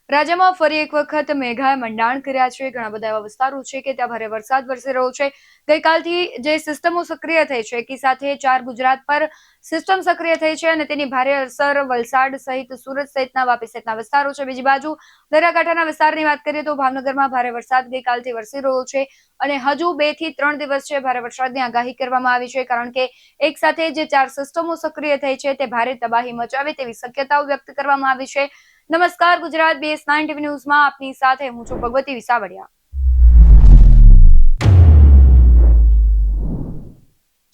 રાજ્યમાં ફરી એક વખત મેઘાએ મંડાણ કર્યા છે. ઘણા બધા એવા વિસ્તારો છે કે ત્યાં ભારે વરસાદ વરસી રહ્યો છે. ગઈકાલથી જે સિસ્ટમો સક્રિય થઈ છે એકી સાથે 4 ગુજરાત પર સિસ્ટમ સક્રિય થઈ છે અને તેની ભારે અસર વલસાડ સહિત સુરત સહિતના વાપી સહિતના વિસ્તારો છે. બીજી બાજુ દરિયાકાંઠાના વિસ્તારની વાત કરીએ તો ભાવનગરમાં ભારે વરસાદ ગઈકાલથી વરસી રહ્યો છે અને હજુ 2 થી 3 દિવસ છે ભારે વરસાદની આગાહી કરવામાં આવી છે, કારણ કે એક સાથે જે 4 સિસ્ટમો સક્રિય થઈ છે તે ભારે તબાહી મચાવે તેવી શક્યતાઓ વ્યક્ત કરવામાં આવી છે. નમસ્કાર, ગુજરાત BS9 ટીવી ન્યૂઝમાં આપની સાથે હું છું ભગવતી વિસાવડિયા.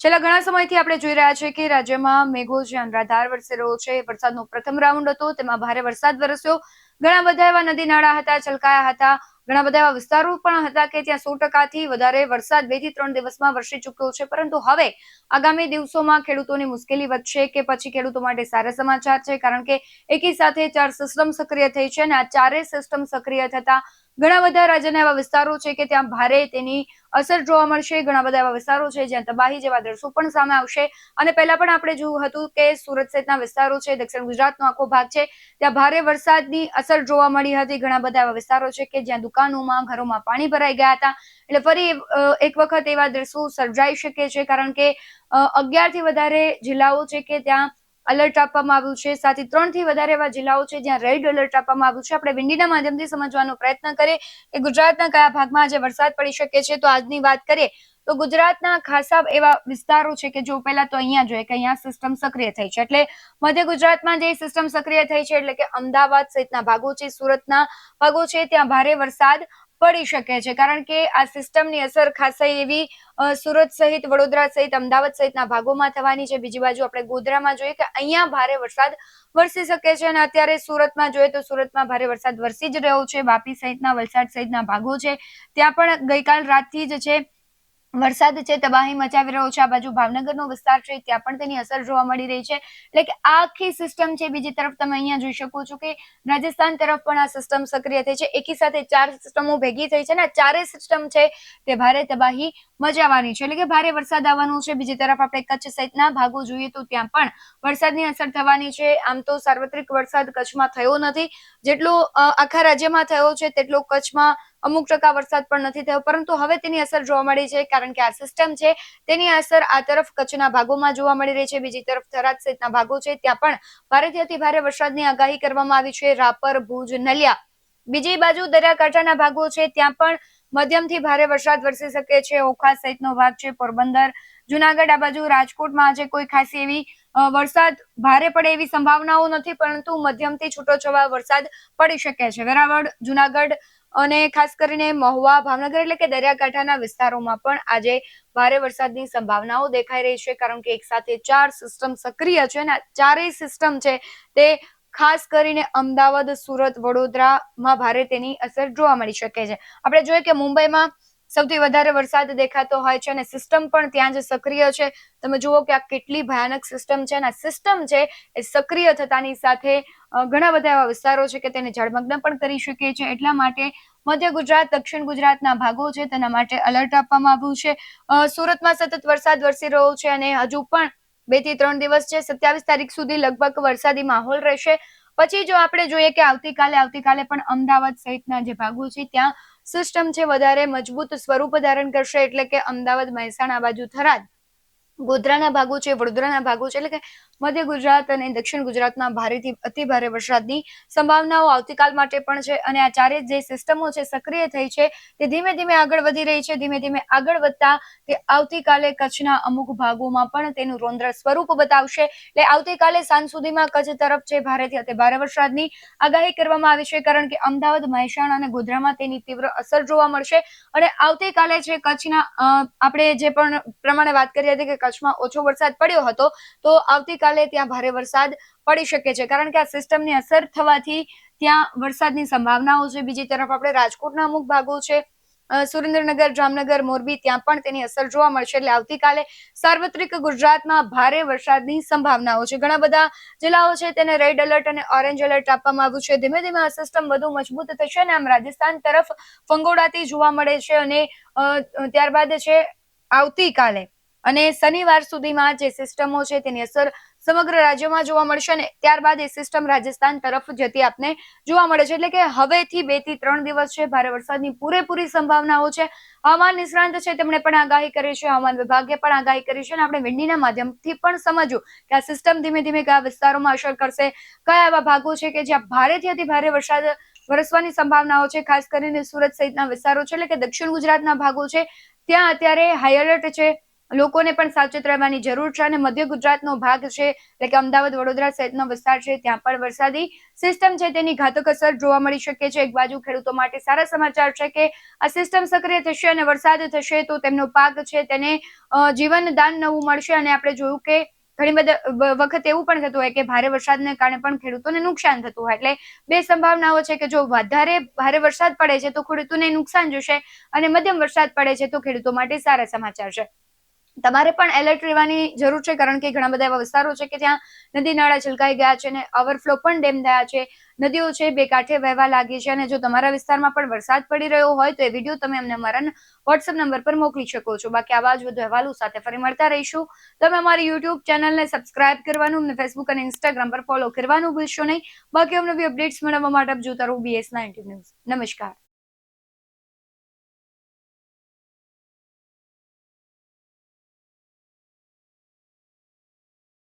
છેલ્લા ઘણા સમયથી આપણે જોઈ રહ્યા છીએ કે રાજ્યમાં મેઘો જે અનરાધાર વરસી રહ્યો છે. વરસાદનો પ્રથમ રાઉન્ડ હતો, તેમાં ભારે વરસાદ વરસ્યો. ઘણા બધા એવા નદી નાળા હતા, છલકાયા હતા. ઘણા બધા એવા વિસ્તારો પણ હતા કે ત્યાં 100% વધારે વરસાદ 2 થી 3 દિવસમાં વરસી ચૂક્યો છે. પરંતુ હવે આગામી દિવસોમાં ખેડૂતોની મુશ્કેલી વધશે કે પછી ખેડૂતો માટે સારા સમાચાર છે, કારણ કે એકી સાથે 4 સિસ્ટમ સક્રિય થઈ છે અને આ ચારેય સિસ્ટમ સક્રિય થતા ઘણા બધા રાજ્યના એવા વિસ્તારો છે કે ત્યાં ભારે તેની અસર જોવા મળશે. ઘણા બધા એવા વિસ્તારો છે જ્યાં તબાહી જેવા દ્રશ્યો પણ સામે આવશે. અને પહેલા પણ આપણે જોયું હતું કે સુરત સહિતના વિસ્તારો છે, દક્ષિણ ગુજરાતનો આખો ભાગ છે, ત્યાં ભારે વરસાદની અસર જોવા મળી હતી. ઘણા બધા એવા વિસ્તારો છે કે જ્યાં દુકાનોમાં, ઘરોમાં પાણી ભરાઈ ગયા હતા. એટલે ફરી એક વખત એવા દ્રશ્યો સર્જાઈ શકે છે, કારણ કે 11 થી વધારે જિલ્લાઓ છે કે ત્યાં એલર્ટ આપવામાં આવ્યું છે. સાથે 3 થી વધારે એવા જિલ્લાઓ છે જ્યાં રેડ એલર્ટ આપવામાં આવ્યું છે. આપણે વિંડીના માધ્યમથી સમજવાનો પ્રયત્ન કરીએ કે ગુજરાતના કયા ભાગમાં આજે વરસાદ પડી શકે છે. તો આજની વાત કરીએ તો ગુજરાતના ખાસા એવા વિસ્તારો છે કે જો પહેલા તો અહીંયા જોઈએ કે અહીંયા સિસ્ટમ સક્રિય થઈ છે, એટલે મધ્ય ગુજરાતમાં જે સિસ્ટમ સક્રિય થઈ છે એટલે કે અમદાવાદ સહિતના ભાગો છે, સુરતના ભાગો છે, ત્યાં ભારે વરસાદ પડી શકે છે, કારણ કે આ સિસ્ટમની અસર ખાસી એવી સુરત સહિત, વડોદરા સહિત, અમદાવાદ સહિતના ભાગોમાં થવાની છે. બીજી બાજુ આપણે ગોધરામાં જોઈએ કે અહીંયા ભારે વરસાદ વરસી શકે છે અને અત્યારે સુરતમાં જોઈએ તો સુરતમાં ભારે વરસાદ વરસી જ રહ્યો છે. વાપી સહિતના, વલસાડ સહિતના ભાગો છે ત્યાં પણ ગઈકાલ રાતથી જ છે વરસાદ છે તબાહી મચાવી રહ્યો છે. આ બાજુ ભાવનગરનો વિસ્તાર છે ત્યાં પણ તેની અસર જોવા મળી રહી છે. એટલે કે આ આખી સિસ્ટમ છે. બીજી તરફ તમે અહીંયા જોઈ શકો છો કે રાજસ્થાન તરફ પણ આ સિસ્ટમ સક્રિય થઈ છે. એકી સાથે 4 સિસ્ટમો ભેગી થઈ છે ને આ ચારેય સિસ્ટમ છે તે ભારે તબાહી મચાવવાની છે, એટલે કે ભારે વરસાદ આવવાનો છે. બીજી તરફ આપણે કચ્છ સહિતના ભાગો જોઈએ તો ત્યાં પણ વરસાદની અસર થવાની છે. આમ તો સાર્વત્રિક વરસાદ કચ્છમાં થયો નથી, જેટલો આખા રાજ્યમાં થયો છે તેટલો કચ્છમાં અમુક ટકા વરસાદ પણ નથી થયો, પરંતુ હવે તેની અસર જોવા મળી છે, કારણ કે આ સિસ્ટમ છે તેની અસર આ તરફ કચ્છના ભાગોમાં જોવા મળી રહી છે. બીજી તરફ થરાદ સહિતના ભાગો છે ત્યાં પણ ભારેથી અતિ ભારે વરસાદની આગાહી કરવામાં આવી છે. રાપર, ભુજ, નલિયા. બીજી બાજુ દરિયાકાંઠાના ભાગો છે ત્યાં પણ મધ્યમથી ભારે વરસાદ વરસી શકે છે. ઓખા સહિતનો ભાગ છે, પોરબંદર, જુનાગઢ, આ બાજુ રાજકોટમાં આજે કોઈ ખાસી એવી વરસાદ ભારે પડે એવી સંભાવનાઓ નથી, પરંતુ મધ્યમથી છૂટોછવાયો વરસાદ પડી શકે છે. વેરાવળ, જુનાગઢ અને ખાસ કરીને મહુવા, ભાવનગર એટલે કે દરિયાકાંઠાના વિસ્તારોમાં પણ આજે ભારે વરસાદની સંભાવનાઓ દેખાઈ રહી છે, કારણ કે એક સાથે 4 સિસ્ટમ સક્રિય છે અને ચારેય સિસ્ટમ છે તે ખાસ કરીને અમદાવાદ, સુરત, વડોદરામાં ભારે તેની અસર જોવા મળી શકે છે. આપણે જોઈએ કે મુંબઈમાં સૌથી વધારે વરસાદ દેખાતો હોય છે અને સિસ્ટમ પણ ત્યાં જ સક્રિય છે. તમે જુઓ કે આ કેટલી ભયાનક સિસ્ટમ છે અને આ સિસ્ટમ છે એ સક્રિય થતાની સાથે ઘણા બધા એવા વિસ્તારો છે કે તેને જળમગ્ન પણ કરી શકે છે. એટલા માટે મધ્ય ગુજરાત, દક્ષિણ ગુજરાતના ભાગો છે તેના માટે એલર્ટ આપવામાં આવ્યું છે. સુરતમાં સતત વરસાદ વરસી રહ્યો છે અને હજુ પણ 2 થી 3 દિવસ છે, 27 તારીખ સુધી લગભગ વરસાદી માહોલ રહેશે. પછી જો આપણે જોઈએ કે આવતીકાલે પણ અમદાવાદ સહિતના જે ભાગો છે ત્યાં સિસ્ટમ છે વધારે મજબૂત સ્વરૂપ ધારણ કરશે, એટલે કે અમદાવાદ, મહેસાણા બાજુ થરાદ, ગોધરાના ભાગો છે, વડોદરાના ભાગો છે, એટલે કે મધ્ય ગુજરાત અને દક્ષિણ ગુજરાતમાં ભારેથી અતિ ભારે વરસાદની સંભાવનાઓ આવતીકાલ માટે પણ છે. અને આ ચારે જે સિસ્ટમો છે સક્રિય થઈ છે તે ધીમે ધીમે આગળ વધી રહી છે. ધીમે ધીમે આગળ વધતા તે આવતીકાલે કચ્છના અમુક ભાગોમાં પણ તેનું રૌદ્ર સ્વરૂપ બતાવશે. એટલે આવતીકાલે સાંજ સુધીમાં કચ્છ તરફ છે ભારેથી અતિ ભારે વરસાદની આગાહી કરવામાં આવી છે, કારણ કે અમદાવાદ, મહેસાણા અને ગોધરામાં તેની તીવ્ર અસર જોવા મળશે. અને આવતીકાલે છે કચ્છના આપણે જે પણ પ્રમાણે વાત કરી હતી કે કચ્છમાં ઓછો વરસાદ પડ્યો હતો, તો આવતીકાલે ત્યાં ભારે વરસાદ પડી શકે છે, કારણ કે આ સિસ્ટમની અસર થવાથી ત્યાં વરસાદની સંભાવનાઓ છે. બીજી તરફ આપણે રાજકોટના અમુક ભાગો છે, સુરેન્દ્રનગર, જામનગર, મોરબી, ત્યાં પણ તેની અસર જોવા મળશે. એટલે આવતીકાલે સાર્વત્રિક ગુજરાતમાં ભારે વરસાદની સંભાવનાઓ છે. ઘણા બધા જિલ્લાઓ છે તેને રેડ એલર્ટ અને ઓરેન્જ એલર્ટ આપવામાં આવ્યું છે. ધીમે ધીમે આ સિસ્ટમ વધુ મજબૂત થશે અને આમ રાજસ્થાન તરફ ફંગોળાતી જોવા મળે છે અને ત્યારબાદ છે આવતીકાલે અને શનિવાર સુધીમાં જે સિસ્ટમો છે તેની અસર સમગ્ર રાજ્યમાં જોવા મળશે અને ત્યારબાદ એ સિસ્ટમ રાજસ્થાન તરફ જતી આપને જોવા મળે છે. એટલે કે હવેથી 2 થી 3 દિવસ છે ભારે વરસાદની પૂરેપૂરી સંભાવનાઓ છે. હવામાન નિષ્ણાંત છે તેમણે પણ આગાહી કરી છે, હવામાન વિભાગે પણ આગાહી કરી છે અને આપણે વિંડીના માધ્યમથી પણ સમજ્યું કે આ સિસ્ટમ ધીમે ધીમે કયા વિસ્તારોમાં અસર કરશે, કયા એવા ભાગો છે કે જ્યાં ભારેથી અતિ ભારે વરસાદ વરસવાની સંભાવનાઓ છે. ખાસ કરીને સુરત સહિતના વિસ્તારો છે, એટલે કે દક્ષિણ ગુજરાતના ભાગો છે, ત્યાં અત્યારે હાઈ એલર્ટ છે. લોકોને પણ સાવચેત રહેવાની જરૂર છે અને મધ્ય ગુજરાતનો ભાગ છે, એટલે કે અમદાવાદ, વડોદરા સહિતનો વિસ્તાર છે, ત્યાં પણ વરસાદી સિસ્ટમ છે તેની ઘાતક અસર જોવા મળી શકે છે. એક બાજુ ખેડૂતો માટે સારા સમાચાર છે કે આ સિસ્ટમ સક્રિય થશે અને વરસાદ થશે તો તેમનો પાક છે તેને જીવન દાન નવું મળશે. અને આપણે જોયું કે ઘણી બધી વખત એવું પણ થતું હોય કે ભારે વરસાદને કારણે પણ ખેડૂતોને નુકસાન થતું હોય. એટલે બે સંભાવનાઓ છે કે જો વધારે ભારે વરસાદ પડે છે તો ખેડૂતોને નુકસાન જશે અને મધ્યમ વરસાદ પડે છે તો ખેડૂતો માટે સારા સમાચાર છે. તમારે પણ એલર્ટ રહેવાની જરૂર છે, કારણ કે ઘણા બધા એવા વિસ્તારો છે કે ત્યાં નદી નાળા છલકાઈ ગયા છે અને ઓવરફ્લો પણ ડેમ થયા છે, નદીઓ છે બે કાંઠે વહેવા લાગી છે. અને જો તમારા વિસ્તારમાં પણ વરસાદ પડી રહ્યો હોય તો એ વિડીયો તમે અમને અમારા વોટ્સએપ નંબર પર મોકલી શકો છો. બાકી આવા જ વધુ અહેવાલો સાથે ફરી મળતા રહીશું. તમે અમારી યુટ્યુબ ચેનલને સબસ્ક્રાઇબ કરવાનું, અમને ફેસબુક અને ઇન્સ્ટાગ્રામ પર ફોલો કરવાનું ભૂલશો નહીં. બાકી અમને અપડેટ્સ મેળવવા માટે આપ જોતા રહો BS19 ન્યૂઝ. નમસ્કાર.